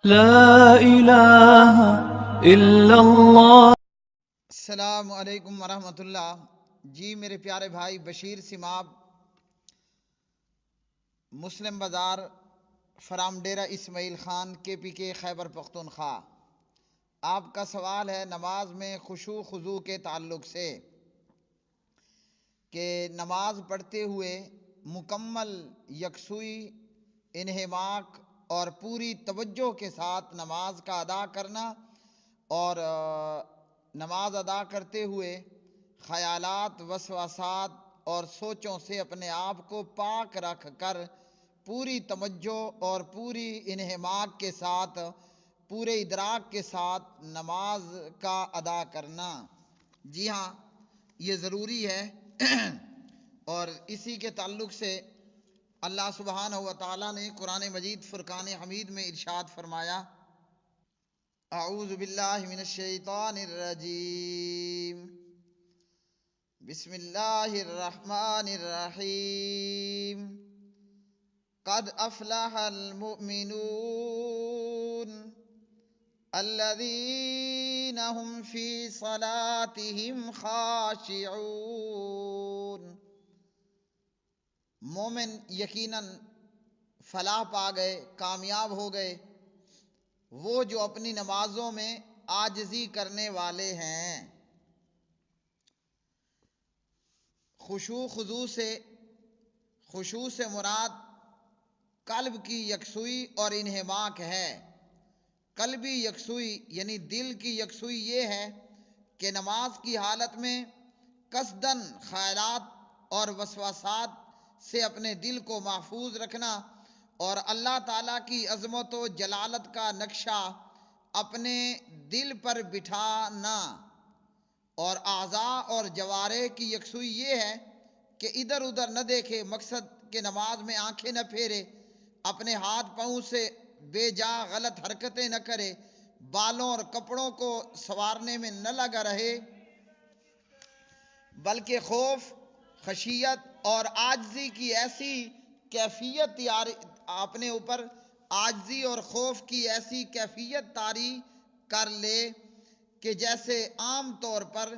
لا الہ الا اللہ۔ السلام علیکم ورحمۃ اللہ۔ جی میرے پیارے بھائی بشیر سماب، مسلم بازار، فرام ڈیرہ اسماعیل خان، KPK، خیبر پختونخوا۔ آپ کا سوال ہے نماز میں خشوع خضوع کے تعلق سے کہ نماز پڑھتے ہوئے مکمل یکسوئی، انہماک اور پوری توجہ کے ساتھ نماز کا ادا کرنا، اور نماز ادا کرتے ہوئے خیالات، وسواسات اور سوچوں سے اپنے آپ کو پاک رکھ کر پوری توجہ اور پوری انہماک کے ساتھ، پورے ادراک کے ساتھ نماز کا ادا کرنا۔ جی ہاں، یہ ضروری ہے۔ اور اسی کے تعلق سے اللہ سبحانہ و تعالیٰ نے قرآن مجید فرقان حمید میں ارشاد فرمایا، اعوذ باللہ من الشیطان الرجیم، بسم اللہ الرحمن الرحیم، قد افلح المؤمنون الذین هم فی صلاتهم خاشعون۔ مومن یقیناً فلاح پا گئے، کامیاب ہو گئے، وہ جو اپنی نمازوں میں عاجزی کرنے والے ہیں۔ خشوع سے مراد قلب کی یکسوئی اور انہماک ہے۔ قلبی یکسوئی یعنی دل کی یکسوئی یہ ہے کہ نماز کی حالت میں قصداً خیالات اور وسواسات سے اپنے دل کو محفوظ رکھنا، اور اللہ تعالیٰ کی عظمت و جلالت کا نقشہ اپنے دل پر بٹھانا۔ اور اعضاء اور جوارح کی یکسوئی یہ ہے کہ ادھر ادھر نہ دیکھے، مقصد کہ نماز میں آنکھیں نہ پھیرے، اپنے ہاتھ پاؤں سے بے جا غلط حرکتیں نہ کرے، بالوں اور کپڑوں کو سنوارنے میں نہ لگا رہے، بلکہ خوف، خشیت اور عاجزی کی ایسی کیفیت اپنے اوپر عاجزی اور خوف کی ایسی کیفیت طاری کر لے کہ جیسے عام طور پر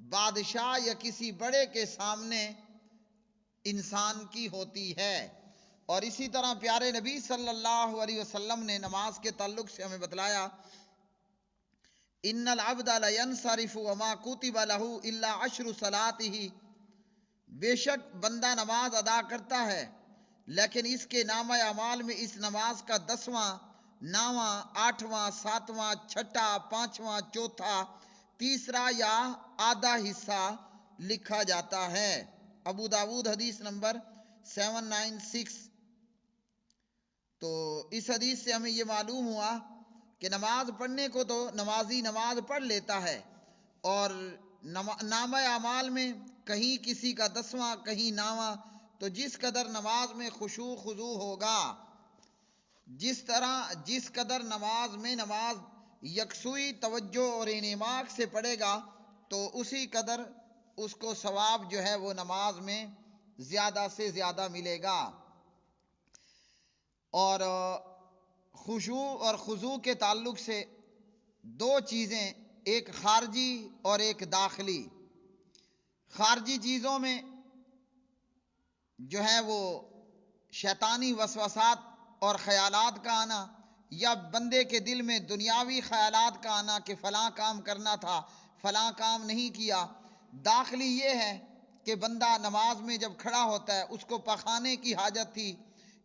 بادشاہ یا کسی بڑے کے سامنے انسان کی ہوتی ہے۔ اور اسی طرح پیارے نبی صلی اللہ علیہ وسلم نے نماز کے تعلق سے ہمیں بتلایا، ان العبد لینصرف وما کتب له الا 10 صلاتہ، بے شک بندہ نماز ادا کرتا ہے لیکن اس کے نامہ اعمال میں اس نماز کا 10واں، 9واں، 8واں، 7واں، چھٹا، 5واں، چوتھا، تیسرا یا آدھا حصہ لکھا جاتا ہے۔ ابو داود حدیث نمبر 796۔ تو اس حدیث سے ہمیں یہ معلوم ہوا کہ نماز پڑھنے کو تو نمازی نماز پڑھ لیتا ہے، اور نامہ اعمال میں کہیں کسی کا 10واں، کہیں 9واں، تو جس قدر نماز میں خشوع خضوع ہوگا، جس قدر نماز یکسوئی توجہ اور انہماک سے پڑھے گا تو اسی قدر اس کو ثواب جو ہے وہ نماز میں زیادہ سے زیادہ ملے گا۔ اور خشوع اور خضوع کے تعلق سے دو چیزیں، ایک خارجی اور ایک داخلی۔ خارجی چیزوں میں جو ہے وہ شیطانی وسوسات اور خیالات کا آنا، یا بندے کے دل میں دنیاوی خیالات کا آنا کہ فلاں کام کرنا تھا، فلاں کام نہیں کیا۔ داخلی یہ ہے کہ بندہ نماز میں جب کھڑا ہوتا ہے اس کو پخانے کی حاجت تھی،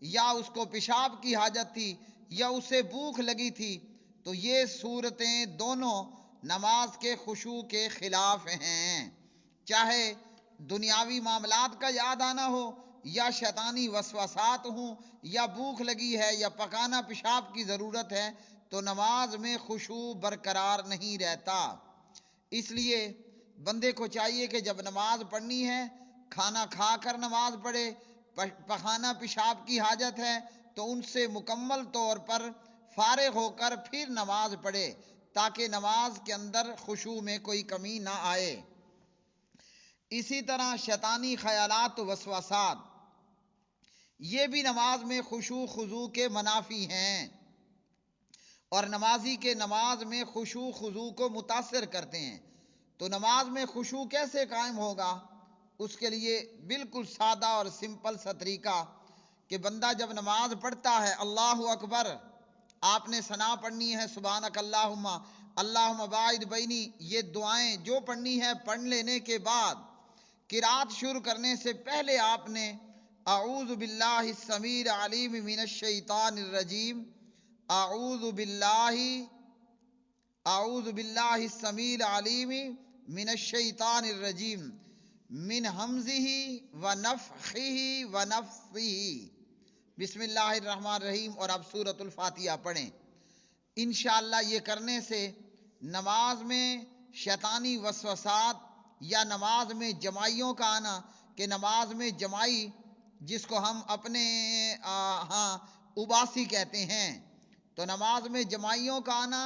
یا اس کو پیشاب کی حاجت تھی، یا اسے بھوک لگی تھی، تو یہ صورتیں دونوں نماز کے خشوع کے خلاف ہیں۔ چاہے دنیاوی معاملات کا یاد آنا ہو، یا شیطانی وسوسات ہوں، یا بھوک لگی ہے، یا پکانا پیشاب کی ضرورت ہے، تو نماز میں خشوع برقرار نہیں رہتا۔ اس لیے بندے کو چاہیے کہ جب نماز پڑھنی ہے، کھانا کھا کر نماز پڑھے، پخانا پیشاب کی حاجت ہے تو ان سے مکمل طور پر فارغ ہو کر پھر نماز پڑھے، تاکہ نماز کے اندر خشوع میں کوئی کمی نہ آئے۔ اسی طرح شیطانی خیالات و وسواسات، یہ بھی نماز میں خشوع خضوع کے منافی ہیں۔ اور نمازی کے نماز میں خشوع خضوع کو متاثر کرتے ہیں۔ تو نماز میں خشوع کیسے قائم ہوگا؟ اس کے لیے بالکل سادہ اور سمپل سا طریقہ کہ بندہ جب نماز پڑھتا ہے، اللہ اکبر آپ نے ثنا پڑھنی ہے، سبحانک اللہم، اللہم باعد بینی، یہ دعائیں جو پڑھنی ہے پڑھ لینے کے بعد قرات شروع کرنے سے پہلے آپ نے اعوذ باللہ السمیع العلیم من الشیطان الرجیم، اعوذ باللہ السمیع العلیم من الشیطان الرجیم من حمزہ ونفخہ ونفثہ، بسم اللہ الرحمن الرحیم، اور اب سورۃ الفاتحہ پڑھیں۔ انشاءاللہ یہ کرنے سے نماز میں شیطانی وسوسات یا نماز میں جمائیوں کا آنا، کہ نماز میں جمائی جس کو ہم اپنے ہاں اباسی کہتے ہیں، تو نماز میں جمائیوں کا آنا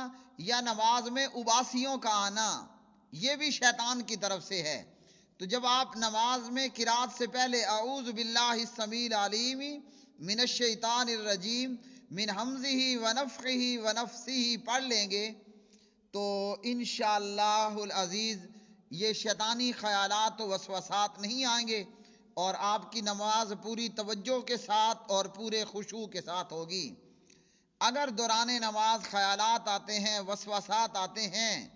یا نماز میں اباسیوں کا آنا، یہ بھی شیطان کی طرف سے ہے۔ تو جب آپ نماز میں قرات سے پہلے اعوذ باللہ السمیع العلیم من الشیطان الرجیم من حمزہ ونفخہ ونفثہ پڑھ لیں گے تو انشاءاللہ العزیز یہ شیطانی خیالات و وسوسات نہیں آئیں گے، اور آپ کی نماز پوری توجہ کے ساتھ اور پورے خشوع کے ساتھ ہوگی۔ اگر دوران نماز خیالات آتے ہیں، وسوسات آتے ہیں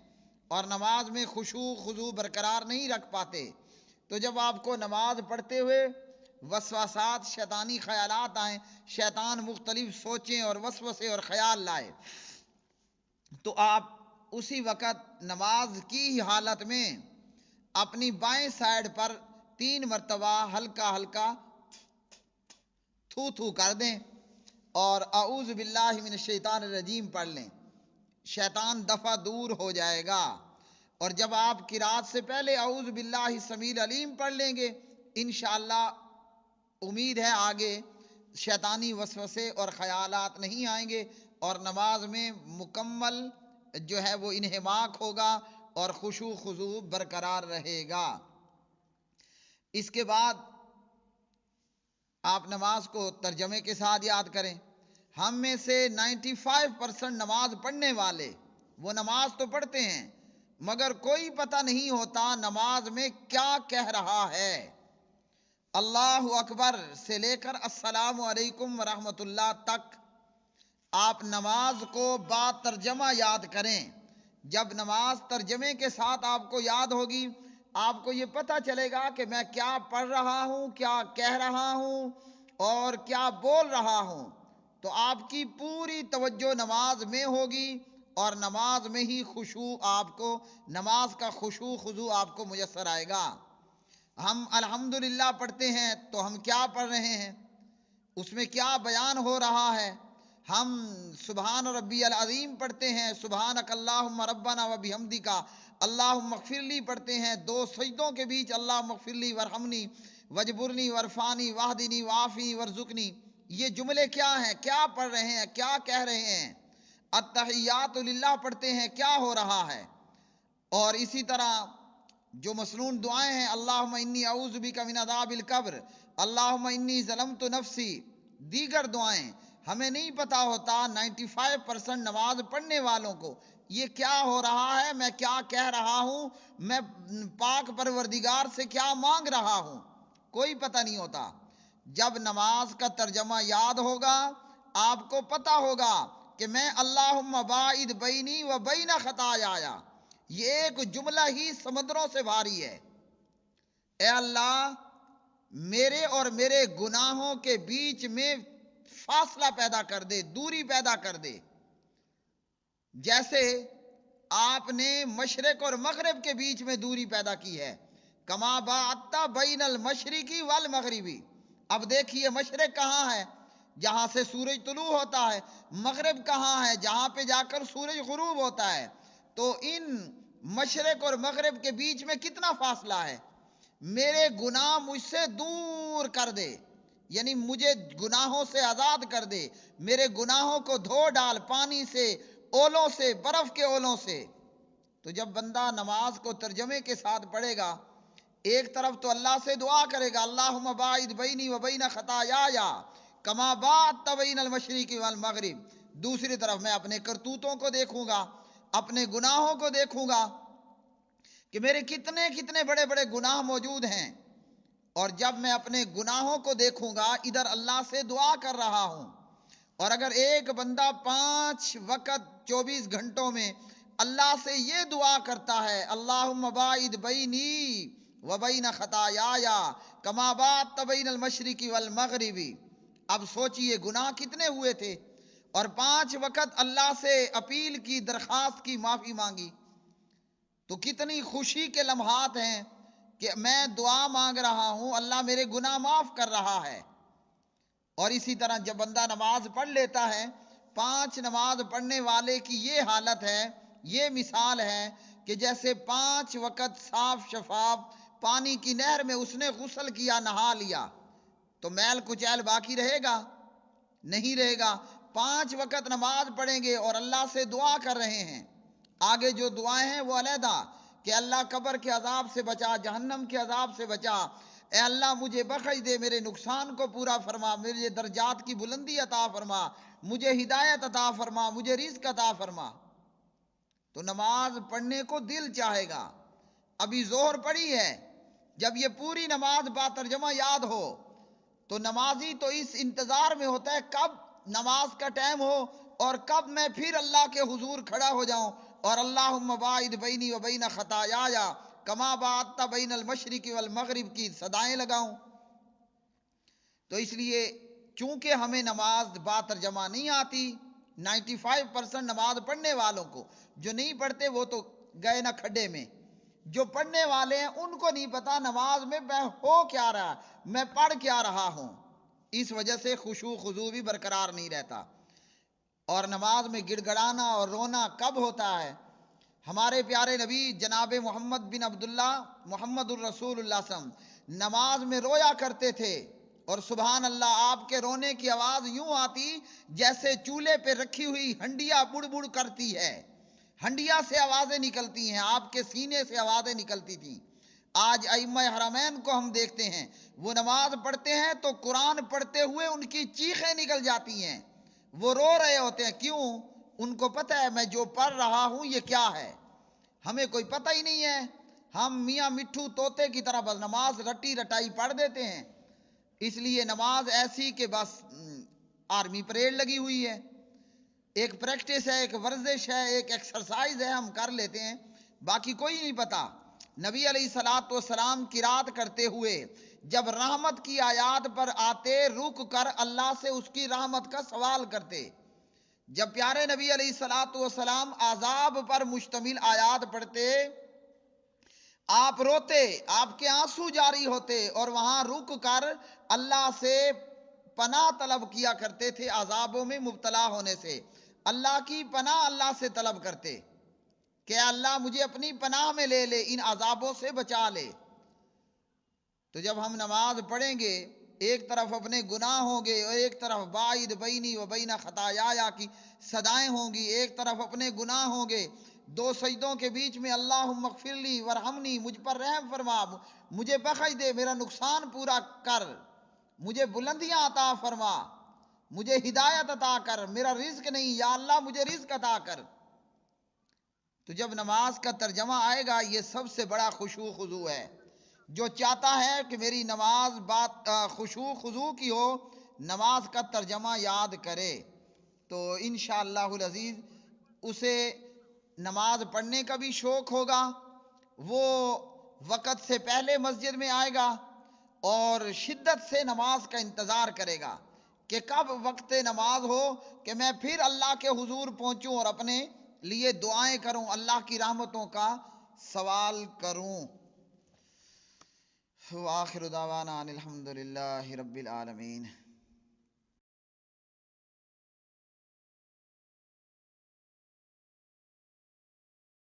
اور نماز میں خشوع خضوع برقرار نہیں رکھ پاتے، تو جب آپ کو نماز پڑھتے ہوئے وسوسات شیطانی خیالات آئیں، شیطان مختلف سوچیں اور وسوسے اور خیال لائے، تو آپ اسی وقت نماز کی حالت میں اپنی بائیں سائیڈ پر 3 مرتبہ ہلکا ہلکا تھو تھو کر دیں اور اعوذ باللہ من الشیطان الرجیم پڑھ لیں، شیطان دفع دور ہو جائے گا۔ اور جب آپ قرات سے پہلے اعوذ باللہ السمیع العلیم پڑھ لیں گے، انشاءاللہ امید ہے آگے شیطانی وسوسے اور خیالات نہیں آئیں گے، اور نماز میں مکمل جو ہے وہ انہماک ہوگا اور خشوع خضوع برقرار رہے گا۔ اس کے بعد آپ نماز کو ترجمے کے ساتھ یاد کریں۔ ہم میں سے 95% نماز پڑھنے والے وہ نماز تو پڑھتے ہیں مگر کوئی پتہ نہیں ہوتا نماز میں کیا کہہ رہا ہے۔ اللہ اکبر سے لے کر السلام علیکم ورحمۃ اللہ تک آپ نماز کو با ترجمہ یاد کریں۔ جب نماز ترجمے کے ساتھ آپ کو یاد ہوگی، آپ کو یہ پتہ چلے گا کہ میں کیا پڑھ رہا ہوں، کیا کہہ رہا ہوں اور کیا بول رہا ہوں، تو آپ کی پوری توجہ نماز میں ہوگی اور نماز میں ہی خشوع آپ کو، نماز کا خشوع خضوع آپ کو میسر آئے گا۔ ہم الحمدللہ پڑھتے ہیں تو ہم کیا پڑھ رہے ہیں، اس میں کیا بیان ہو رہا ہے؟ ہم سبحان ربی العظیم پڑھتے ہیں، سبحانک اللہم ربنا و بحمدک اللہم اغفر لی پڑھتے ہیں، 2 سجدوں کے بیچ اللہم اغفر لی ورحمنی وجبرنی ورفانی واہدنی وعافنی ورزقنی، یہ جملے کیا ہیں، کیا پڑھ رہے ہیں، کیا کہہ رہے ہیں؟ التحیات للہ پڑھتے ہیں، کیا ہو رہا ہے؟ اور اسی طرح جو مسنون دعائیں ہیں، اللہم انی اعوذ بک من عذاب القبر، اللہم انی ظلمت نفسی، دیگر دعائیں ہمیں نہیں پتا ہوتا 95% نماز پڑھنے والوں کو یہ کیا ہو رہا ہے، میں کیا کہہ رہا ہوں، میں پاک پروردگار سے کیا مانگ رہا ہوں، کوئی پتہ نہیں ہوتا۔ جب نماز کا ترجمہ یاد ہوگا آپ کو پتہ ہوگا کہ میں اللہم باعد بینی و بین خطایا، یہ ایک جملہ ہی سمندروں سے بھاری ہے۔ اے اللہ میرے اور میرے گناہوں کے بیچ میں فاصلہ پیدا کر دے، دوری پیدا کر دے، جیسے آپ نے مشرق اور مغرب کے بیچ میں دوری پیدا کی ہے، کما باعدت بین المشرقی والمغربی۔ اب دیکھیے مشرق کہاں ہے، جہاں سے سورج طلوع ہوتا ہے، مغرب کہاں ہے، جہاں پہ جا کر سورج غروب ہوتا ہے، تو ان مشرق اور مغرب کے بیچ میں کتنا فاصلہ ہے؟ میرے گناہ مجھ سے دور کر دے، یعنی مجھے گناہوں سے آزاد کر دے، میرے گناہوں کو دھو ڈال پانی سے، اولوں سے، برف کے اولوں سے۔ تو جب بندہ نماز کو ترجمے کے ساتھ پڑھے گا، ایک طرف تو اللہ سے دعا کرے گا اللہم باعد بینی و بین خطایا کما باعدت بین المشرق والمغرب، دوسری طرف میں اپنے کرتوتوں کو دیکھوں گا، اپنے گناہوں کو دیکھوں گا کہ میرے کتنے کتنے بڑے بڑے گناہ موجود ہیں، اور جب میں اپنے گناہوں کو دیکھوں گا ادھر اللہ سے دعا کر رہا ہوں۔ اور اگر ایک بندہ 5 وقت 24 گھنٹوں میں اللہ سے یہ دعا کرتا ہے، اللہم باعد بینی و بین خطایایا کما باعدت بین المشرق والمغرب، اب سوچئے گناہ کتنے ہوئے تھے، اور 5 وقت اللہ سے اپیل کی، درخواست کی، معافی مانگی، تو کتنی خوشی کے لمحات ہیں کہ میں دعا مانگ رہا ہوں، اللہ میرے گناہ معاف کر رہا ہے۔ اور اسی طرح جب بندہ نماز پڑھ لیتا ہے، 5 نماز پڑھنے والے کی یہ حالت ہے، یہ مثال ہے کہ جیسے 5 وقت صاف شفاف پانی کی نہر میں اس نے غسل کیا، نہا لیا، تو میل کچیل باقی رہے گا؟ نہیں رہے گا۔ 5 وقت نماز پڑھیں گے اور اللہ سے دعا کر رہے ہیں، آگے جو دعائیں ہیں وہ علیحدہ، کہ اللہ قبر کے عذاب سے بچا، جہنم کے عذاب سے بچا، اے اللہ مجھے بخش دے، میرے نقصان کو پورا فرما، میرے درجات کی بلندی عطا فرما، مجھے ہدایت عطا فرما، مجھے رزق عطا فرما۔ تو نماز پڑھنے کو دل چاہے گا۔ ابھی ظہر پڑھی ہے، جب یہ پوری نماز با ترجمہ یاد ہو تو نمازی تو اس انتظار میں ہوتا ہے کب نماز کا ٹائم ہو اور کب میں پھر اللہ کے حضور کھڑا ہو جاؤں اور اللہم باعد بینی و بین خطایایا کما باعدت بین المشرق والمغرب کی صدائیں لگاؤں۔ تو اس لیے چونکہ ہمیں نماز با ترجمہ نہیں آتی، 95% نماز پڑھنے والوں کو، جو نہیں پڑھتے وہ تو گئے نہ کھڈے میں، جو پڑھنے والے ہیں ان کو نہیں پتا نماز میں ہو کیا رہا، میں پڑھ کیا رہا ہوں، اس وجہ سے خشوع خضوع بھی برقرار نہیں رہتا۔ اور نماز میں گڑ گڑانا اور رونا کب ہوتا ہے؟ ہمارے پیارے نبی جناب محمد بن عبداللہ محمد الرسول اللہ صلی اللہ علیہ وسلم نماز میں رویا کرتے تھے، اور سبحان اللہ آپ کے رونے کی آواز یوں آتی جیسے چولہے پہ رکھی ہوئی ہنڈیا بڑ بڑ کرتی ہے، ہنڈیا سے آوازیں نکلتی ہیں، آپ کے سینے سے آوازیں نکلتی تھیں۔ آج ائمہ حرمین کو ہم دیکھتے ہیں، وہ نماز پڑھتے ہیں تو قرآن پڑھتے ہوئے ان کی چیخیں نکل جاتی ہیں، وہ رو رہے ہوتے ہیں، کیوں؟ ان کو پتہ ہے میں جو پڑھ رہا ہوں یہ کیا ہے، ہمیں کوئی پتہ ہی نہیں ہے، ہم میاں مٹھو طوطے کی طرح بس نماز رٹی رٹائی پڑھ دیتے ہیں۔ اس لیے نماز ایسی کہ بس آرمی پریڈ لگی ہوئی ہے، ایک پریکٹس ہے، ایک ورزش ہے، ایک ایکسرسائز ہے، ہم کر لیتے ہیں، باقی کوئی نہیں پتا۔ نبی علیہ الصلوۃ والسلام قرات کرتے ہوئے جب رحمت کی آیات پر آتے رک کر اللہ سے اس کی رحمت کا سوال کرتے، جب پیارے نبی علیہ الصلوۃ والسلام عذاب پر مشتمل آیات پڑھتے آپ روتے، آپ کے آنسو جاری ہوتے، اور وہاں رک کر اللہ سے پناہ طلب کیا کرتے تھے عذابوں میں مبتلا ہونے سے، اللہ کی پناہ اللہ سے طلب کرتے کہ اللہ مجھے اپنی پناہ میں لے لے، ان عذابوں سے بچا لے۔ تو جب ہم نماز پڑھیں گے ایک طرف اپنے گناہ ہوں گے اور ایک طرف باعد بینی و بین خطایایا کی صدائیں ہوں گی، ایک طرف اپنے گناہ ہوں گے، 2 سجدوں کے بیچ میں اللہم اغفر لی ورحمنی، مجھ پر رحم فرما، مجھے بخش دے، میرا نقصان پورا کر، مجھے بلندیاں عطا فرما، مجھے ہدایت عطا کر، میرا رزق نہیں، یا اللہ مجھے رزق عطا کر۔ تو جب نماز کا ترجمہ آئے گا یہ سب سے بڑا خشوع خضوع ہے۔ جو چاہتا ہے کہ میری نماز بات خشوع خضوع کی ہو، نماز کا ترجمہ یاد کرے تو انشاءاللہ العزیز اسے نماز پڑھنے کا بھی شوق ہوگا، وہ وقت سے پہلے مسجد میں آئے گا اور شدت سے نماز کا انتظار کرے گا کہ کب وقت نماز ہو کہ میں پھر اللہ کے حضور پہنچوں اور اپنے لیے دعائیں کروں، اللہ کی رحمتوں کا سوال کروں۔ وآخر دعوانا ان الحمدللہ رب العالمین۔